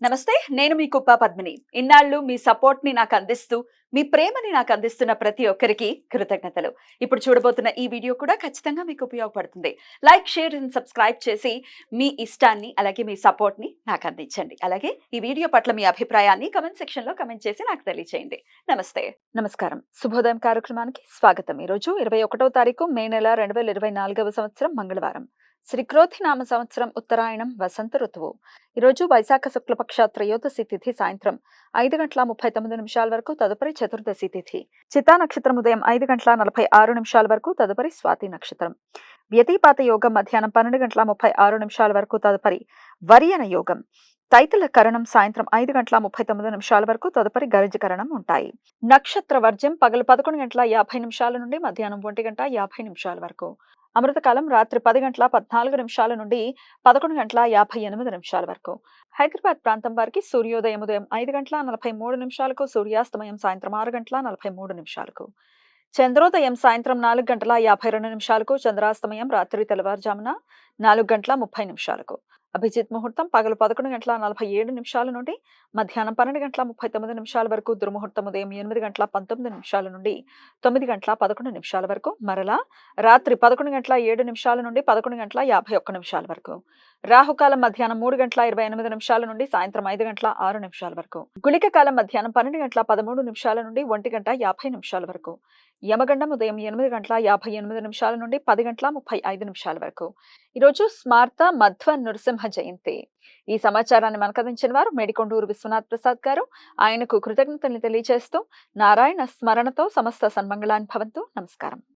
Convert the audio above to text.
నమస్తే. నేను మీ కుప్ప పద్మిని. ఇన్నాళ్ళు మీ సపోర్ట్‌ని నాకందిస్తూ, మీ ప్రేమని నాకందిస్తున్న ప్రతి ఒక్కరికి కృతజ్ఞతలు. ఇప్పుడు చూడబోతున్న ఈ వీడియో కూడా ఖచ్చితంగా మీకు ఉపయోగపడుతుంది. లైక్, షేర్ అండ్ సబ్స్క్రైబ్ చేసి మీ ఇష్టాన్ని, అలాగే మీ సపోర్ట్‌ని నాకందించండి. అలాగే ఈ వీడియో పట్ల మీ అభిప్రాయాన్ని కామెంట్ సెక్షన్‌లో కామెంట్ చేసి నాకు తెలియజేయండి. నమస్తే. నమస్కారం. శుభోదయం కార్యక్రమానికి స్వాగతం. ఈరోజు 21వ తారీఖు మే నెల 2024వ సంవత్సరం మంగళవారం. శ్రీక్రోధి నామ సంవత్సరం ఉత్తరాయణం వసంత ఋతువు. ఈరోజు వైశాఖ శుక్లపక్ష త్రయోదశి తిథి సాయంత్రం 5:39 వరకు, తదుపరి చతుర్దశి తిథి. చిత్తా నక్షత్రం ఉదయం 5:46 వరకు, తదుపరి స్వాతి నక్షత్రం. వ్యతిపాత యోగం మధ్యాహ్నం 12:36 వరకు, తదుపరి వర్యన యోగం. తైతల కరణం సాయంత్రం 5:39 వరకు, తదుపరి గరజకరణం ఉంటాయి. నక్షత్ర వర్జ్యం పగలు 11:50 నుండి మధ్యాహ్నం 1:50 వరకు. అమృతకాలం రాత్రి 10:14 నుండి 11:58 వరకు. హైదరాబాద్ ప్రాంతం వారికి సూర్యోదయం ఉదయం 5:43, సూర్యాస్తమయం సాయంత్రం 6:43. చంద్రోదయం సాయంత్రం 4:52, చంద్రాస్తమయం రాత్రి తెల్లవారుజామున 4:30. అభిజిత్ ముహూర్తం పగలు 11:47 నుండి మధ్యాహ్నం 12:39 వరకు, దుర్ముహూర్తం ఉదయం 8:19 నుండి 9:11 వరకు, మరలా రాత్రి 11:07 నుండి 11:51 వరకు. రాహుకాలం మధ్యాహ్నం 3:28 నుండి సాయంత్రం 5:06 వరకు. గుళిక కాలం మధ్యాహ్నం 12:13 నుండి 1:50 వరకు. యమగండం ఉదయం 8:58 నుండి 10:35 వరకు. ఈరోజు స్మార్త మధ్వ నృసింహ జయంతి. ఈ సమాచారాన్ని మనకు అందించిన వారు మేడికొండూరు విశ్వనాథ్ ప్రసాద్ గారు. ఆయనకు కృతజ్ఞతలు తెలియజేస్తూ నారాయణ స్మరణతో సమస్త సన్మంగళాన్ని భవంతు. నమస్కారం.